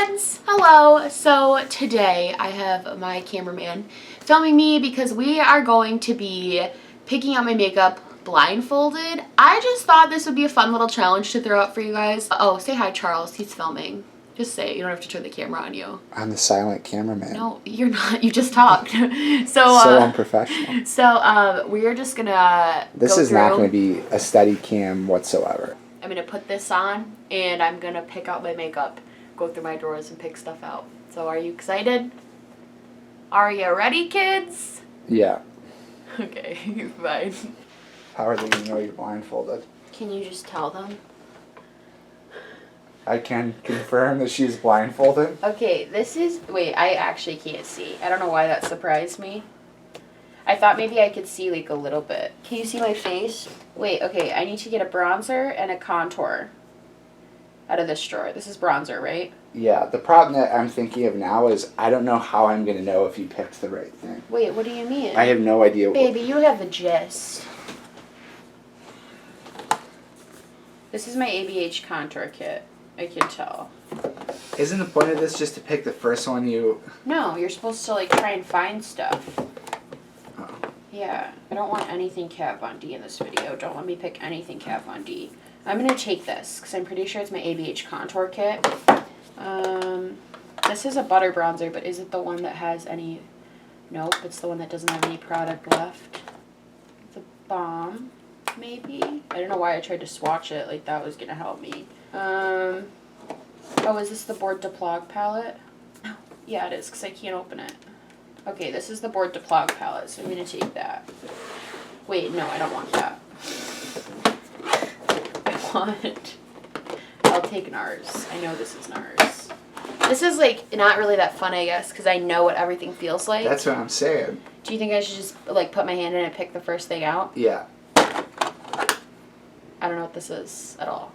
friends! Hello! So today I have my cameraman filming me because we are going to be picking out my makeup blindfolded. I just thought this would be a fun little challenge to throw out for you guys. Oh, say hi, Charles. He's filming. Just say it. You don't have to turn the camera on you. I'm the silent cameraman. No, you're not. You just talked. So unprofessional. So we're just gonna This is not going to be a steady cam whatsoever. I'm gonna put this on and I'm gonna pick out my makeup, go through my drawers and pick stuff out. So are you excited? Are you ready, kids? Yeah. Okay, fine. How are they going to know you're blindfolded? Can you just tell them? I can confirm that she's blindfolded. Okay, this is... Wait, I actually can't see. I don't know why that surprised me. I thought maybe I could see like a little bit. Can you see my face? Wait, okay, I need to get a bronzer and a contour out of this drawer. This is bronzer, right? Yeah, the problem that I'm thinking of now is I don't know how I'm going to know if you picked the right thing. Wait, what do you mean? I have no idea. Baby, you have the gist. This is my ABH contour kit. I can tell. Isn't the point of this just to pick the first one you... No, you're supposed to like try and find stuff. Oh. Yeah, I don't want anything Kat Von D in this video. Don't let me pick anything Kat Von D. I'm going to take this because I'm pretty sure it's my ABH contour kit. This is a butter bronzer, but is it the one that has any... Nope, it's the one that doesn't have any product left. The Balm, maybe? I don't know why I tried to swatch it like that was going to help me. Oh, is this the Board de Plog palette? Yeah, it is, because I can't open it. Okay, this is the Board de Plog palette, so I'm going to take that. Wait, no, I don't want that. I'll take NARS. I know this is NARS. This is, like, not really that fun, I guess, because I know what everything feels like. That's what I'm saying. Do you think I should just, like, put my hand in and pick the first thing out? Yeah. I don't know what this is at all.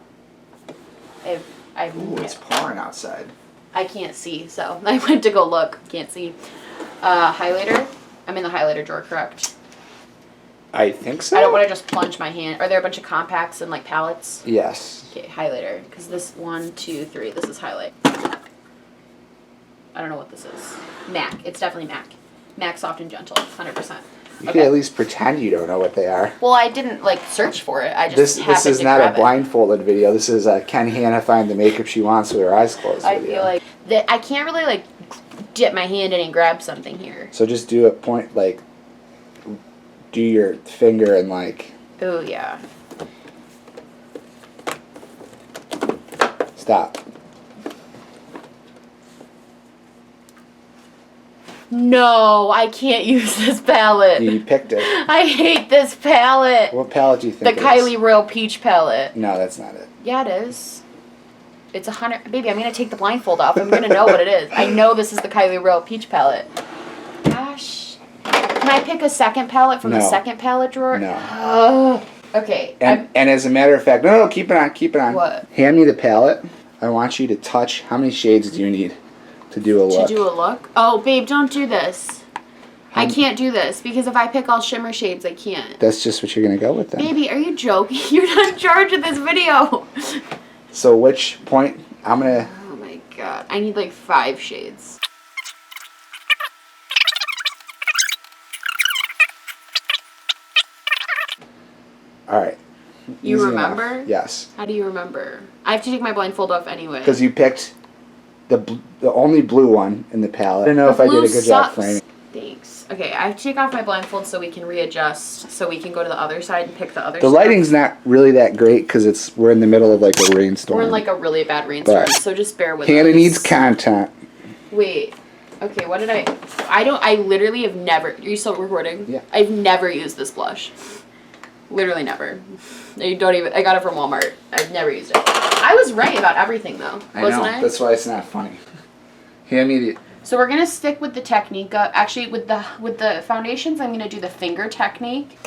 Ooh, it's pouring outside. I can't see, so I went to go look. Can't see. Highlighter. I'm in the highlighter drawer, correct? I think so. I don't want to just plunge my hand. Are there a bunch of compacts and, like, palettes? Yes. Okay, highlighter. Because this 1, 2, 3. This is highlight. I don't know what this is. MAC. It's definitely MAC. MAC Soft and Gentle. 100%. You can at least pretend you don't know what they are. Well, I didn't, like, search for it. I just This is not a blindfolded video. This is Ken Hannah find the makeup she wants with her eyes closed I video. feel like that I can't really, like, dip my hand in and grab something here. So just do a point, like, do your finger and, like... Oh, yeah. Stop. No, I can't use this palette. You picked it. I hate this palette. What palette do you think The Kylie Royal Peach palette. No, that's not it. Yeah, it is. It's 100... Baby, I'm going to take the blindfold off. I'm going to know what it is. I know this is the Kylie Royal Peach palette. Gosh. Can I pick a second palette from the second palette drawer? No. Okay. And as a matter of fact... No, keep it on, keep it on. What? Hand me the palette. I want you to touch... How many shades do you need to do a look? To do a look? Oh, babe, don't do this. I can't do this because if I pick all shimmer shades, I can't. That's just what you're going to go with then. Baby, are you joking? You're not in charge of this video. So which point? I'm going to... Oh my god. I need like 5 shades. Alright. You Easy remember? enough. Yes. How do you remember? I have to take my blindfold off anyway. Because you picked the only blue one in the palette. I don't know if I did a good job framing. Thanks. Okay, I have to take off my blindfold so we can readjust, so we can go to the other side and pick the other The stuff. lighting's not really that great because we're in the middle of like a rainstorm. We're in like a really bad rainstorm, so just bear with us. Hannah needs content. Wait. Okay, what did I literally have never... Are you still recording? Yeah. I've never used this blush. Literally never. I got it from Walmart. I've never used it. I was right about everything though, wasn't I? That's why it's not funny. Hand me the... So we're gonna stick with the technique. Actually, with the foundations, I'm gonna do the finger technique.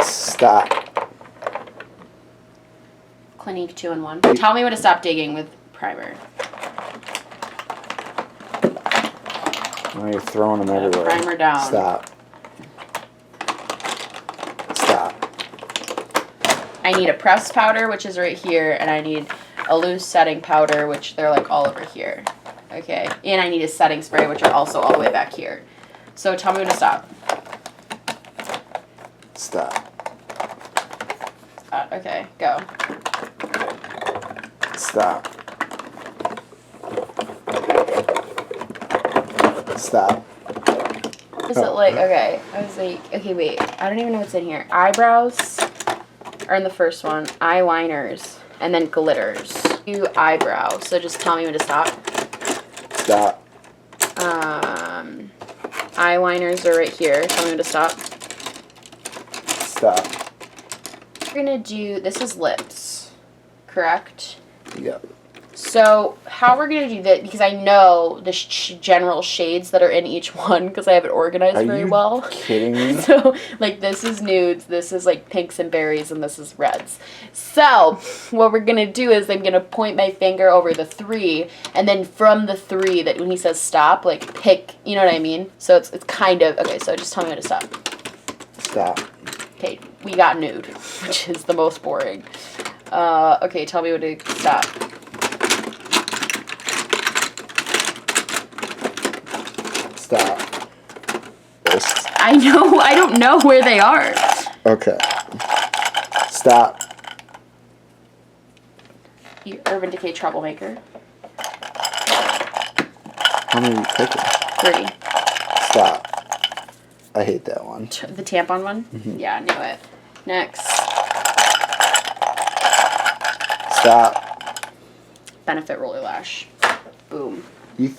Stop. Clinique 2-in-1. Tell me when to stop digging with primer. Oh, you're throwing them everywhere. Primer down. Stop. Stop. I I need a pressed powder, which is right here, and I need a loose setting powder, which they're like all over here. Okay, and I need a setting spray, which are also all the way back here. So tell me when to stop. Stop. Okay, go. Stop. Stop. Is it like, okay, I was like, okay, wait, I don't even know what's in here. Eyebrows are in the first one, eyeliners, and then glitters. Do eyebrows, so just tell me when to stop. Stop. Eyeliners are right here, tell me when to stop. Stop. We're gonna do, this is lips, correct? Yep. So how we're going to do that, because I know the general shades that are in each one, because I have it organized very well. Are you kidding me? So, like, this is nudes, this is, like, pinks and berries, and this is reds. So, what we're going to do is I'm going to point my finger over the 3, and then from the 3, that when he says stop, like, pick, you know what I mean? So, it's kind of, okay, so just tell me when to stop. Stop. Okay, we got nude, which is the most boring. Okay, tell me when to stop. Stop. I know, I don't know where they are. Okay. Stop. You Urban Decay troublemaker. How many are you picking? 3. Stop. I hate that one. The tampon one? Mm-hmm. Yeah, I knew it. Next. Stop. Benefit Roller Lash. Boom. You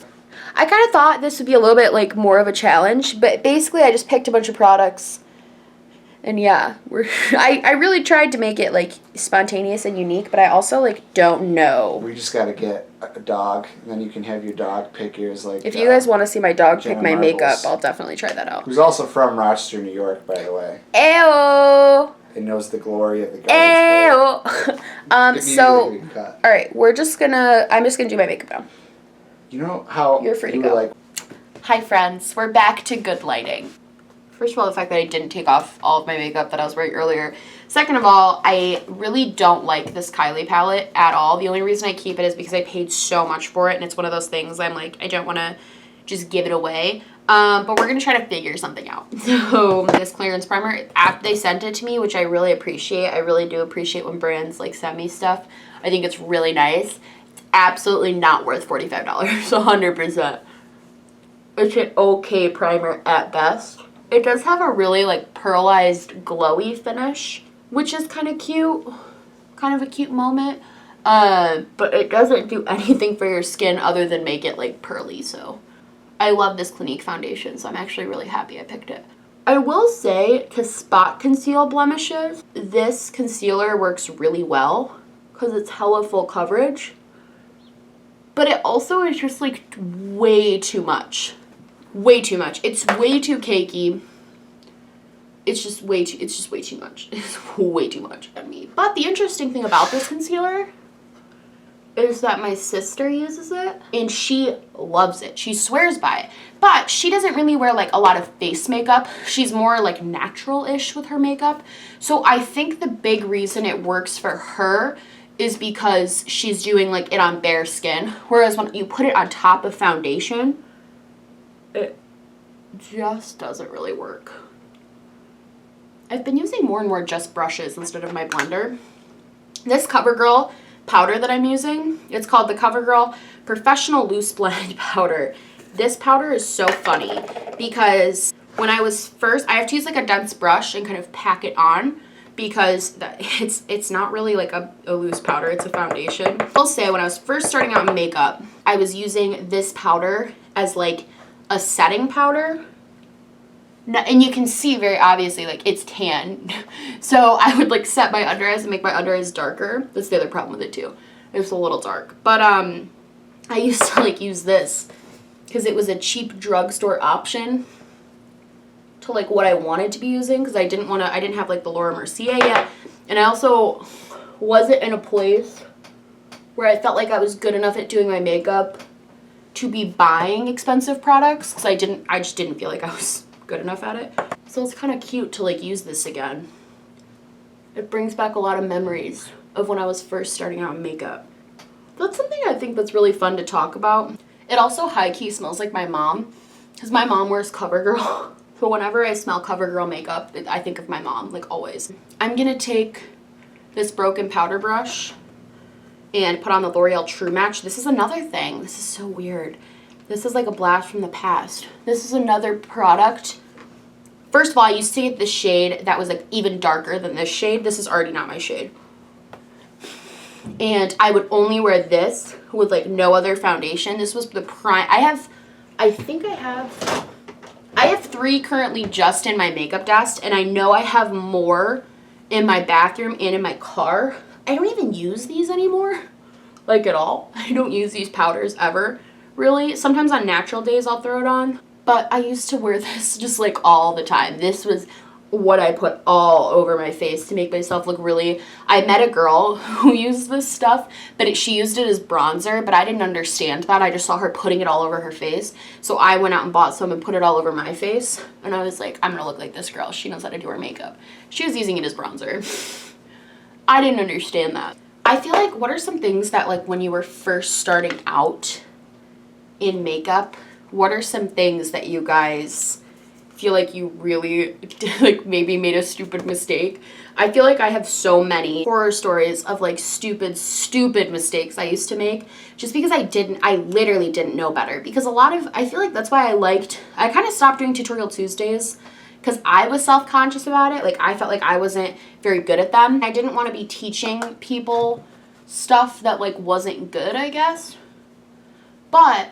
I kind of thought this would be a little bit like more of a challenge, but basically I just picked a bunch of products. And yeah, I really tried to make it like spontaneous and unique, but I also like don't know. We just gotta get a dog, and then you can have your dog pick yours. Like if you guys want to see my dog Jenna pick my Marbles. makeup, I'll definitely try that out. Who's also from Rochester, New York, by the way. Ew. It knows the glory of the garbage. Ew. So, all right, I'm just gonna do my makeup now. You know how You're free to go. Like, hi friends, we're back to good lighting. First of all, the fact that I didn't take off all of my makeup that I was wearing earlier. Second of all, I really don't like this Kylie palette at all. The only reason I keep it is because I paid so much for it, and it's one of those things I'm like, I don't want to just give it away. But we're going to try to figure something out. So this clearance primer, they sent it to me, which I really appreciate. I really do appreciate when brands like send me stuff. I think it's really nice. It's absolutely not worth $45, 100%. It's an okay primer at best. It does have a really like pearlized glowy finish, which is kind of cute. Kind of a cute moment. But it doesn't do anything for your skin other than make it like pearly, so I love this Clinique foundation, so I'm actually really happy I picked it. I will say, to spot conceal blemishes, this concealer works really well because it's hella full coverage. But it also is just like way too much. Way too much. It's way too cakey. It's just way too much. It's way too much on me. But the interesting thing about this concealer is that my sister uses it and she loves it. She swears by it. But she doesn't really wear like a lot of face makeup. She's more like natural-ish with her makeup. So I think the big reason it works for her is because she's doing like it on bare skin. Whereas when you put it on top of foundation, it just doesn't really work. I've been using more and more just brushes instead of my blender. This CoverGirl powder that I'm using, it's called the CoverGirl Professional Loose Blend Powder. This powder is so funny because when I was first, I have to use like a dense brush and kind of pack it on because it's not really like a loose powder, it's a foundation. I'll say when I was first starting out in makeup, I was using this powder as like a setting powder. And you can see very obviously like it's tan. So I would like set my under eyes and make my under eyes darker. That's the other problem with it too. It's a little dark. But I used to like use this because it was a cheap drugstore option to like what I wanted to be using because I didn't have like the Laura Mercier yet. And I also wasn't in a place where I felt like I was good enough at doing my makeup to be buying expensive products because I just didn't feel like I was good enough at it. So it's kind of cute to like use this again. It brings back a lot of memories of when I was first starting out in makeup. That's something I think that's really fun to talk about. It also high-key smells like my mom, because my mom wears CoverGirl. So whenever I smell CoverGirl makeup, I think of my mom, like always. I'm gonna take this broken powder brush and put on the L'Oreal True Match. This is another thing. This is so weird. This is like a blast from the past. This is another product. First of all, I used to get the shade that was like even darker than this shade. This is already not my shade. And I would only wear this with like no other foundation. This was the prime. I think I have 3 currently just in my makeup desk, and I know I have more in my bathroom and in my car. I don't even use these anymore, like at all. I don't use these powders ever, really. Sometimes on natural days I'll throw it on, but I used to wear this just like all the time. This was what I put all over my face to make myself look really... I met a girl who used this stuff, but she used it as bronzer, but I didn't understand that. I just saw her putting it all over her face. So I went out and bought some and put it all over my face. And I was like, I'm gonna look like this girl. She knows how to do her makeup. She was using it as bronzer. I didn't understand that. I feel like, what are some things that, like, when you were first starting out in makeup, what are some things that you guys feel like you really like maybe made a stupid mistake? I feel like I have so many horror stories of like stupid mistakes I used to make just because I literally didn't know better. Because I feel like that's why I kind of stopped doing tutorial Tuesdays, because I was self-conscious about it. Like, I felt like I wasn't very good at them. I didn't want to be teaching people stuff that like wasn't good, I guess. But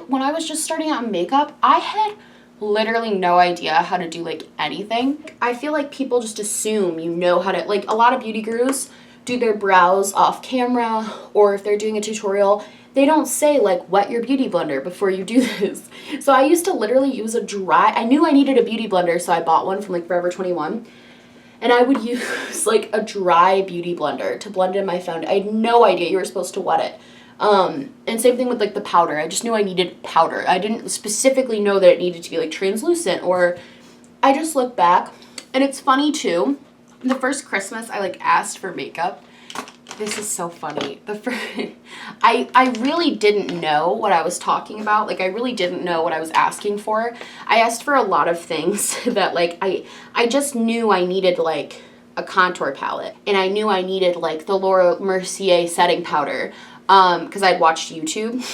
when I was just starting out in makeup, I had literally no idea how to do like anything. I feel like people just assume you know how to, like, a lot of beauty gurus do their brows off camera, or if they're doing a tutorial, they don't say like wet your beauty blender before you do this. So I used to literally use I knew I needed a beauty blender, so I bought one from like Forever 21. And I would use like a dry beauty blender to blend in my foundation. I had no idea you were supposed to wet it. And same thing with like the powder. I just knew I needed powder. I didn't specifically know that it needed to be like translucent, or I just look back. And it's funny too. The first Christmas I like asked for makeup. This is so funny. I really didn't know what I was talking about. Like, I really didn't know what I was asking for. I asked for a lot of things that like I just knew I needed like a contour palette, and I knew I needed like the Laura Mercier setting powder. Because I'd watched YouTube,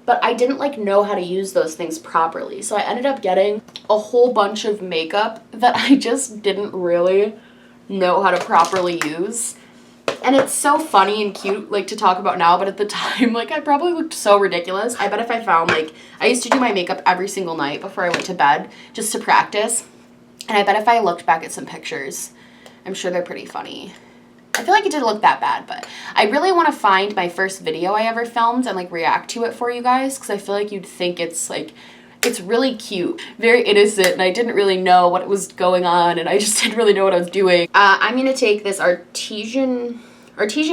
but I didn't like know how to use those things properly. So I ended up getting a whole bunch of makeup that I just didn't really know how to properly use. And it's so funny and cute like to talk about now, but at the time, like, I probably looked so ridiculous. I bet if I found, like, I used to do my makeup every single night before I went to bed just to practice. And I bet if I looked back at some pictures, I'm sure they're pretty funny. I feel like it didn't look that bad, but I really want to find my first video I ever filmed and like react to it for you guys, because I feel like you'd think it's like, it's really cute, very innocent, and I didn't really know what was going on, and I just didn't really know what I was doing. I'm going to take this artesian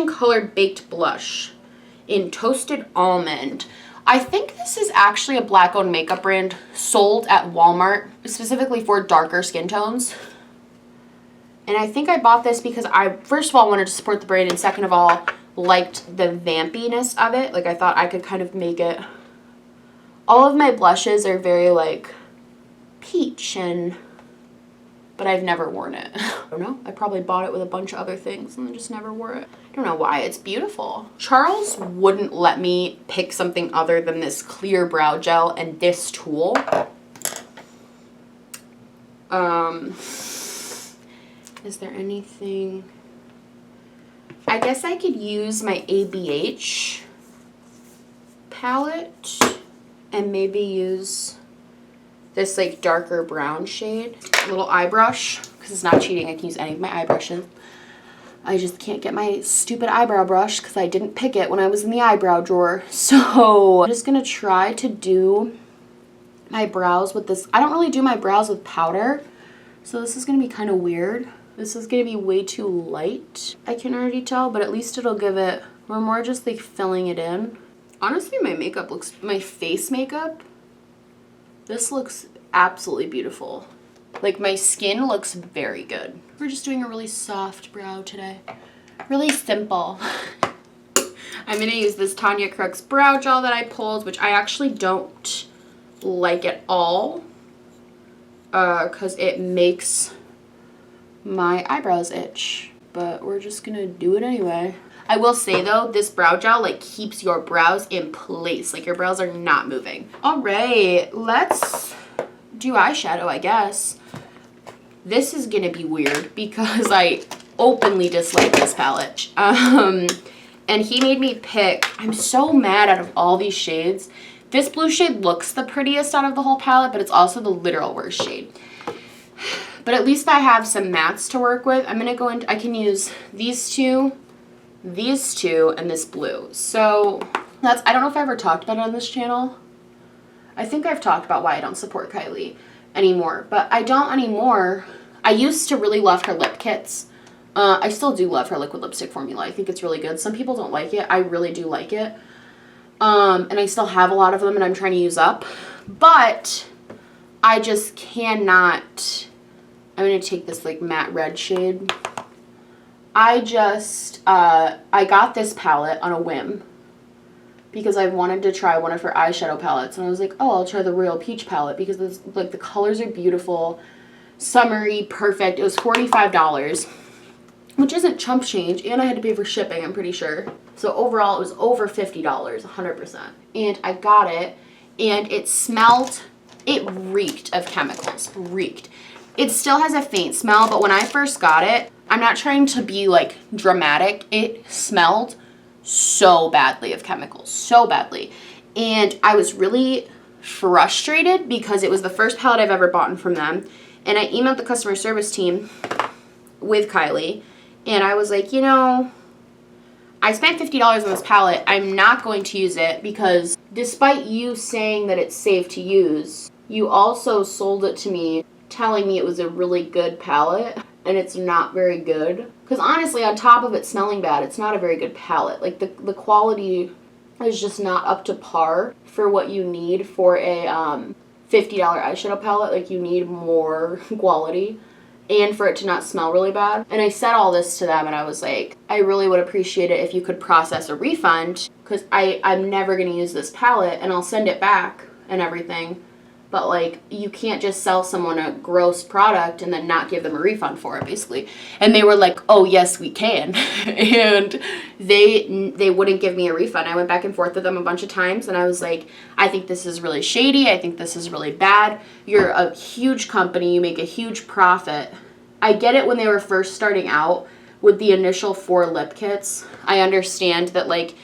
colored baked blush in Toasted Almond. I think this is actually a black-owned makeup brand sold at Walmart, specifically for darker skin tones. And I think I bought this because I, first of all, wanted to support the brand, and second of all, liked the vampiness of it. Like, I thought I could kind of make it... All of my blushes are very, like, peach, but I've never worn it. I don't know. I probably bought it with a bunch of other things and then just never wore it. I don't know why. It's beautiful. Charles wouldn't let me pick something other than this clear brow gel and this tool. Is there anything? I guess I could use my ABH palette and maybe use this like darker brown shade. A little eye brush, because it's not cheating. I can use any of my eye brushes. I just can't get my stupid eyebrow brush because I didn't pick it when I was in the eyebrow drawer. So I'm just going to try to do my brows with this. I don't really do my brows with powder, so this is going to be kind of weird. This is going to be way too light, I can already tell, but at least it'll give it, we're more just like filling it in. Honestly, my makeup looks, my face makeup, this looks absolutely beautiful. Like, my skin looks very good. We're just doing a really soft brow today. Really simple. I'm going to use this Tanya Crooks brow gel that I pulled, which I actually don't like at all. Because it makes my eyebrows itch. But we're just going to do it anyway. I will say, though, this brow gel, like, keeps your brows in place. Like, your brows are not moving. All right, let's do eyeshadow, I guess. This is gonna be weird because I openly dislike this palette. And he made me pick, I'm so mad out of all these shades. This blue shade looks the prettiest out of the whole palette, but it's also the literal worst shade. But at least I have some mattes to work with. I'm gonna go into, I can use these two, and this blue. So that's, I don't know if I ever talked about it on this channel. I think I've talked about why I don't support Kylie anymore, but I don't anymore. I used to really love her lip kits. I still do love her liquid lipstick formula. I think it's really good. Some people don't like it. I really do like it. And I still have a lot of them and I'm trying to use up, but I just cannot. I'm going to take this like matte red shade. I got this palette on a whim because I wanted to try one of her eyeshadow palettes. And I was like, oh, I'll try the Royal Peach palette because this, like, the colors are beautiful, summery, perfect. It was $45, which isn't chump change. And I had to pay for shipping, I'm pretty sure. So overall, it was over $50, 100%. And I got it, and it smelled, it reeked of chemicals, reeked. It still has a faint smell, but when I first got it, I'm not trying to be, like, dramatic. It smelled so badly of chemicals, so badly. And I was really frustrated because it was the first palette I've ever bought from them. And I emailed the customer service team with Kylie, and I was like, you know, I spent $50 on this palette. I'm not going to use it because despite you saying that it's safe to use, you also sold it to me telling me it was a really good palette, and it's not very good. Because honestly, on top of it smelling bad, it's not a very good palette. Like, the quality is just not up to par for what you need for a $50 eyeshadow palette. Like, you need more quality and for it to not smell really bad. And I said all this to them, and I was like, I really would appreciate it if you could process a refund, because I'm never going to use this palette, and I'll send it back and everything. But, like, you can't just sell someone a gross product and then not give them a refund for it, basically. And they were like, oh, yes, we can. And they wouldn't give me a refund. I went back and forth with them a bunch of times, and I was like, I think this is really shady. I think this is really bad. You're a huge company. You make a huge profit. I get it when they were first starting out with the initial 4 lip kits. I understand that, like,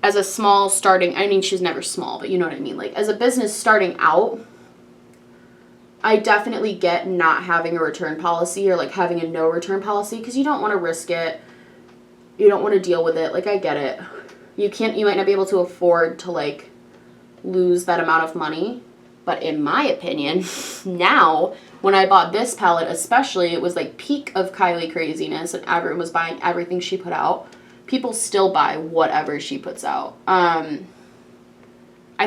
as a small starting, I mean, she's never small, but you know what I mean. Like, as a business starting out, I definitely get not having a return policy or, like, having a no return policy because you don't want to risk it. You don't want to deal with it. Like, I get it. You might not be able to afford to, like, lose that amount of money. But in my opinion, now, when I bought this palette especially, it was, like, peak of Kylie craziness and everyone was buying everything she put out. People still buy whatever she puts out. I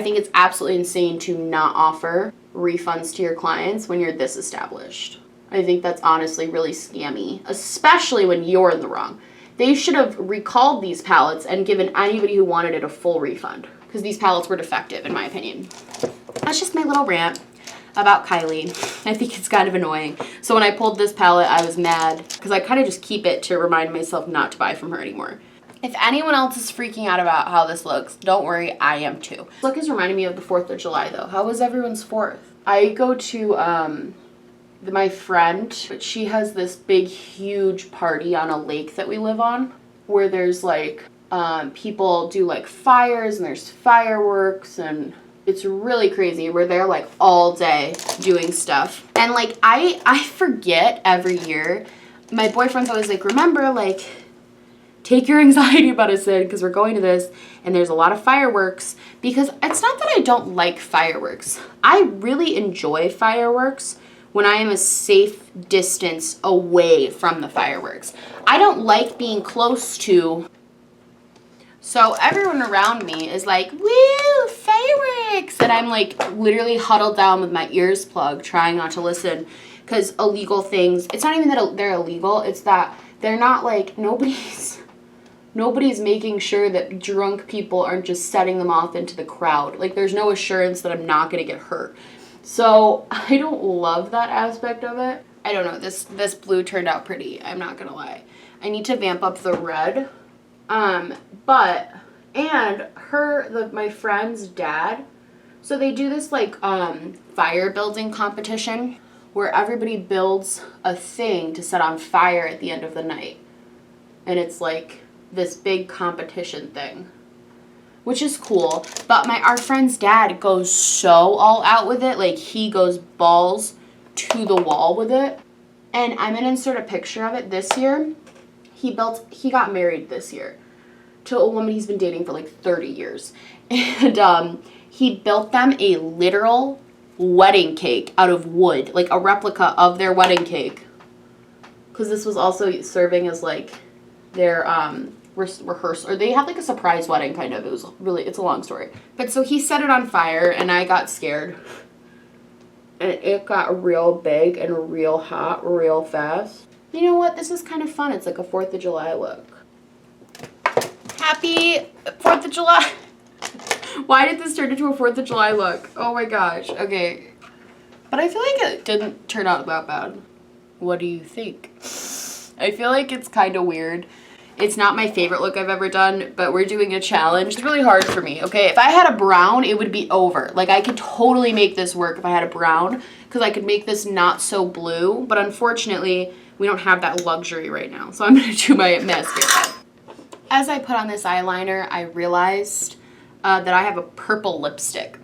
think it's absolutely insane to not offer refunds to your clients when you're this established. I think that's honestly really scammy, especially when you're in the wrong. They should have recalled these palettes and given anybody who wanted it a full refund because these palettes were defective, in my opinion. That's just my little rant about Kylie. I think it's kind of annoying. So when I pulled this palette, I was mad because I kind of just keep it to remind myself not to buy from her anymore. If anyone else is freaking out about how this looks, don't worry, I am too. This look is reminding me of the 4th of July, though. How was everyone's 4th? I go to my friend, but she has this big, huge party on a lake that we live on where there's, like, people do, like, fires and there's fireworks and it's really crazy. We're there, like, all day doing stuff. And, like, I forget every year. My boyfriend's always like, remember, like, take your anxiety medicine because we're going to this and there's a lot of fireworks. Because it's not that I don't like fireworks. I really enjoy fireworks when I am a safe distance away from the fireworks. I don't like being close to. So everyone around me is like, woo, fireworks. And I'm, like, literally huddled down with my ears plugged trying not to listen because illegal things, it's not even that they're illegal, it's that they're not like, nobody's making sure that drunk people aren't just setting them off into the crowd. Like, there's no assurance that I'm not going to get hurt. So I don't love that aspect of it. I don't know, this blue turned out pretty, I'm not going to lie. I need to vamp up the red. But, and my friend's dad, so they do this like fire building competition where everybody builds a thing to set on fire at the end of the night. And it's like this big competition thing, which is cool. But our friend's dad goes so all out with it. Like, he goes balls to the wall with it. And I'm going to insert a picture of it this year. He got married this year to a woman he's been dating for like 30 years. And he built them a literal wedding cake out of wood, like a replica of their wedding cake. Because this was also serving as like their rehearsal, or they had like a surprise wedding kind of. It's a long story. But so he set it on fire and I got scared. And it got real big and real hot real fast. You know what? This is kind of fun. It's like a 4th of July look. Happy 4th of July. Why did this turn into a 4th of July look? Oh my gosh. Okay. But I feel like it didn't turn out that bad. What do you think? I feel like it's kind of weird. It's not my favorite look I've ever done, but we're doing a challenge. It's really hard for me, okay? If I had a brown, it would be over. Like, I could totally make this work if I had a brown, because I could make this not so blue, but unfortunately, we don't have that luxury right now. So I'm going to do my mascara. As I put on this eyeliner, I realized that I have a purple lipstick.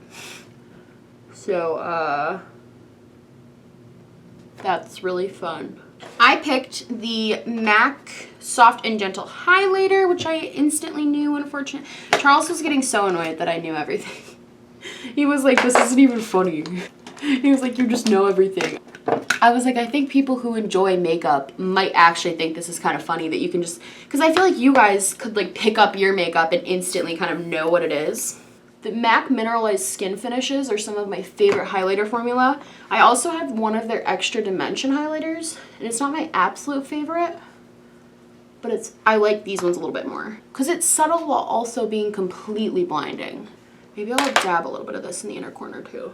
So, that's really fun. I picked the MAC Soft and Gentle Highlighter, which I instantly knew, unfortunately. Charles was getting so annoyed that I knew everything. He was like, this isn't even funny. He was like, you just know everything. I was like, I think people who enjoy makeup might actually think this is kind of funny that you can just, because I feel like you guys could like pick up your makeup and instantly kind of know what it is. The MAC Mineralized Skin Finishes are some of my favorite highlighter formula. I also have one of their Extra Dimension highlighters, and it's not my absolute favorite, but I like these ones a little bit more because it's subtle while also being completely blinding. Maybe I'll dab a little bit of this in the inner corner too,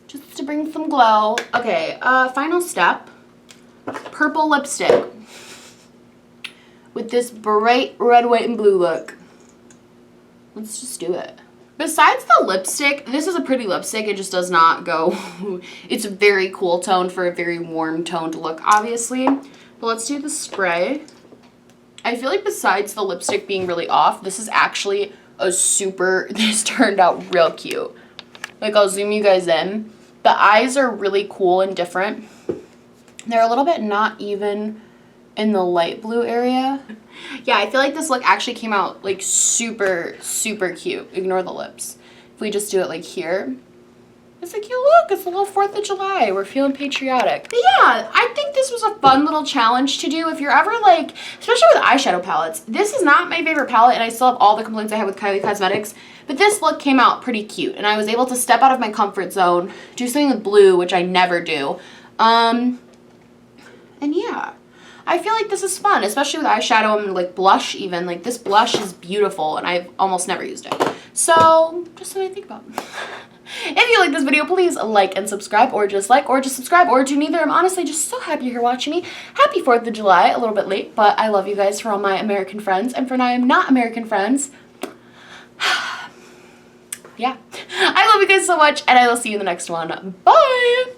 just to bring some glow. Okay, final step, purple lipstick with this bright red, white, and blue look. Let's just do it. Besides the lipstick, this is a pretty lipstick. It just does not go. It's a very cool tone for a very warm toned look, obviously. But let's do the spray. I feel like besides the lipstick being really off, this is actually this turned out real cute. Like, I'll zoom you guys in. The eyes are really cool and different. They're a little bit not even in the light blue area. Yeah, I feel like this look actually came out like super, super cute. Ignore the lips. If we just do it like here, it's a cute look. It's a little 4th of July. We're feeling patriotic. But yeah, I think this was a fun little challenge to do. If you're ever like, especially with eyeshadow palettes, this is not my favorite palette and I still have all the complaints I had with Kylie Cosmetics, but this look came out pretty cute and I was able to step out of my comfort zone, do something with blue, which I never do. And yeah. I feel like this is fun, especially with eyeshadow and like blush even. Like, this blush is beautiful and I've almost never used it. So, just something to think about. If you like this video, please like and subscribe, or just like, or just subscribe, or do neither. I'm honestly just so happy you're here watching me. Happy 4th of July, a little bit late, but I love you guys for all my American friends. And for now I'm not American friends. Yeah. I love you guys so much, and I will see you in the next one. Bye!